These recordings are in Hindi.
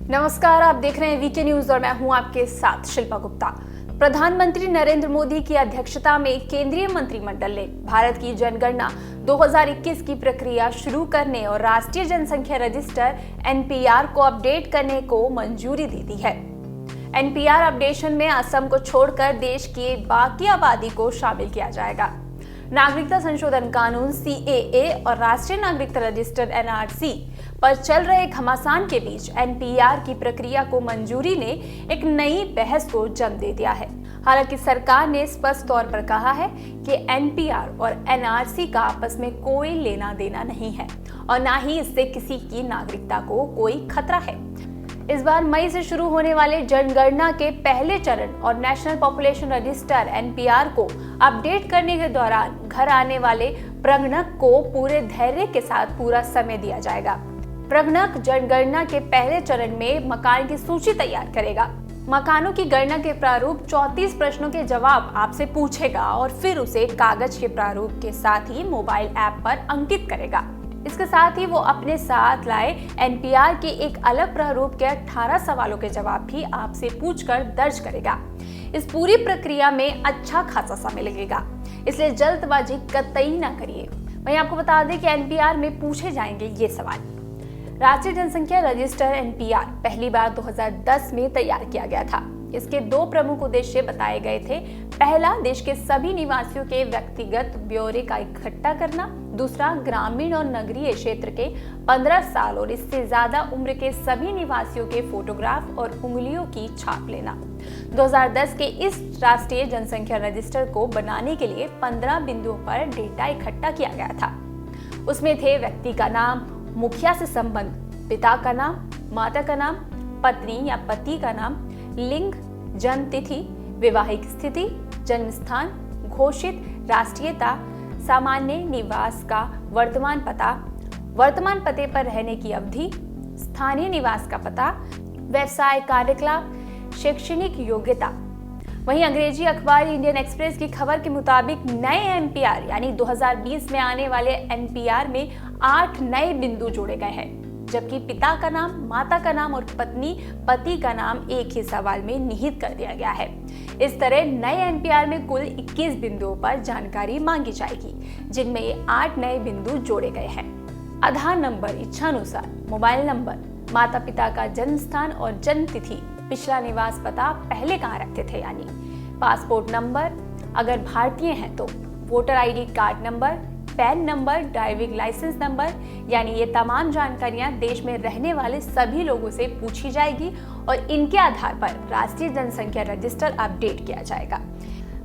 नमस्कार, आप देख रहे हैं वीके न्यूज और मैं हूं आपके साथ शिल्पा गुप्ता। प्रधानमंत्री नरेंद्र मोदी की अध्यक्षता में केंद्रीय मंत्रिमंडल ने भारत की जनगणना 2021 की प्रक्रिया शुरू करने और राष्ट्रीय जनसंख्या रजिस्टर एनपीआर को अपडेट करने को मंजूरी दे दी है। एनपीआर अपडेशन में असम को छोड़कर देश की बाकी आबादी को शामिल किया जाएगा। नागरिकता संशोधन कानून सीएए और राष्ट्रीय नागरिकता रजिस्टर एनआरसी पर चल रहे घमासान के बीच एनपीआर की प्रक्रिया को मंजूरी ने एक नई बहस को जन्म दे दिया है। हालांकि सरकार ने स्पष्ट तौर पर कहा है कि एनपीआर और एनआरसी का आपस में कोई लेना देना नहीं है और न ही इससे किसी की नागरिकता को कोई खतरा है। इस बार मई से शुरू होने वाले जनगणना के पहले चरण और नेशनल पॉपुलेशन रजिस्टर एनपीआर को अपडेट करने के दौरान घर आने वाले प्रगणक को पूरे धैर्य के साथ पूरा समय दिया जाएगा। प्रगणक जनगणना के पहले चरण में मकान की सूची तैयार करेगा। मकानों की गणना के प्रारूप 34 प्रश्नों के जवाब आपसे पूछेगा और फिर उसे कागज के प्रारूप के साथ ही मोबाइल ऐप पर अंकित करेगा। इसके साथ ही वो अपने साथ लाए एनपीआर के एक अलग प्रारूप के 18 सवालों के जवाब भी आपसे पूछकर दर्ज करेगा। इस पूरी प्रक्रिया में अच्छा खासा समय लगेगा, इसलिए जल्दबाजी कतई ना करिए। वहीं आपको बता दें कि एनपीआर में पूछे जाएंगे ये सवाल। राष्ट्रीय जनसंख्या रजिस्टर एनपीआर पहली बार 2010 में तैयार किया गया था। इसके दो प्रमुख उद्देश्य बताए गए थे। पहला, देश के सभी निवासियों के व्यक्तिगत ब्यौरे का इकट्ठा करना। दूसरा, ग्रामीण और नगरीय क्षेत्र के 15 साल और इससे ज्यादा उम्र के सभी निवासियों के फोटोग्राफ और उंगलियों की छाप लेना। 2010 के इस राष्ट्रीय जनसंख्या रजिस्टर को बनाने के लिए 15 बिंदुओं पर डेटा इकट्ठा किया गया था। उसमें थे व्यक्ति का नाम, मुखिया से संबंध, पिता का नाम, माता का नाम, पत्नी या पति का नाम, लिंग, जन्म तिथि, वैवाहिक स्थिति, जन्म स्थान, घोषित राष्ट्रीयता, सामान्य निवास का वर्तमान पता, वर्तमान पते पर रहने की अवधि, स्थानीय निवास का पता, व्यवसाय कार्यकलाप, शैक्षणिक योग्यता। वहीं अंग्रेजी अखबार इंडियन एक्सप्रेस की खबर के मुताबिक नए एनपीआर यानी 2020 में आने वाले एनपीआर में 8 नए बिंदु जोड़े गए हैं, जबकि पिता का नाम, माता का नाम और पत्नी पति का नाम एक ही सवाल में निहित कर दिया गया है। इस तरह नए एनपीआर में कुल 21 बिंदुओं पर जानकारी मांगी जाएगी, जिनमें ये 8 नए बिंदु जोड़े गए हैं। आधार नंबर इच्छानुसार, मोबाइल नंबर, माता पिता का जन्म स्थान और जन्म तिथि, पिछला निवास पता पहले कहाँ रखते थे यानी पासपोर्ट नंबर, अगर भारतीय हैं तो voter ID card number, PAN number, driving licence number, यानी ये तमाम जानकारियां देश में रहने वाले सभी लोगों से पूछी जाएगी और इनके आधार पर राष्ट्रीय जनसंख्या रजिस्टर अपडेट किया जाएगा।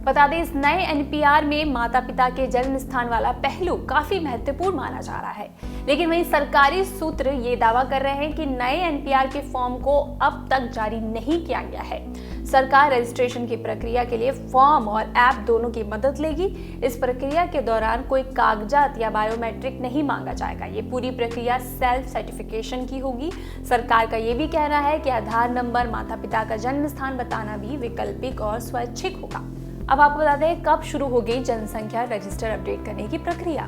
बता दें, इस नए एनपीआर में माता पिता के जन्म स्थान वाला पहलू काफी महत्वपूर्ण माना जा रहा है, लेकिन वहीं सरकारी सूत्र ये दावा कर रहे हैं कि नए एनपीआर के फॉर्म को अब तक जारी नहीं किया गया है। सरकार रजिस्ट्रेशन की प्रक्रिया के लिए फॉर्म और ऐप दोनों की मदद लेगी। इस प्रक्रिया के दौरान कोई कागजात या बायोमेट्रिक नहीं मांगा जाएगा। ये पूरी प्रक्रिया सेल्फ सर्टिफिकेशन की होगी। सरकार का ये भी कहना है कि आधार नंबर, माता पिता का जन्म स्थान बताना भी वैकल्पिक और स्वैच्छिक होगा। अब आपको बता दें कब शुरू होगी जनसंख्या रजिस्टर अपडेट करने की प्रक्रिया।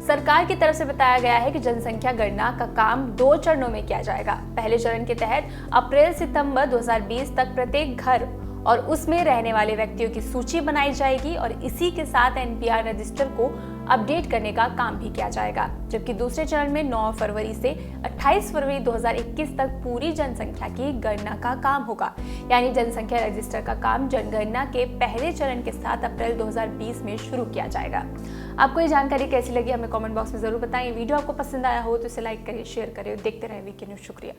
सरकार की तरफ से बताया गया है कि जनसंख्या गणना का काम 2 चरणों में किया जाएगा। पहले चरण के तहत अप्रैल-सितंबर 2020 तक प्रत्येक घर और उसमें रहने वाले व्यक्तियों की सूची बनाई जाएगी और इसी के साथ एनपीआर रजिस्टर को अपडेट करने का काम भी किया जाएगा। जबकि दूसरे चरण में 9 फरवरी से 28 फरवरी 2021 तक पूरी जनसंख्या की गणना का काम होगा। यानी जनसंख्या रजिस्टर का काम जनगणना के पहले चरण के साथ अप्रैल 2020 में शुरू किया जाएगा। आपको ये जानकारी कैसी लगी हमें कमेंट बॉक्स में जरूर बताएं। वीडियो आपको पसंद आया हो तो इसे लाइक करिए, शेयर करिए और देखते रहें वीके न्यूज। शुक्रिया।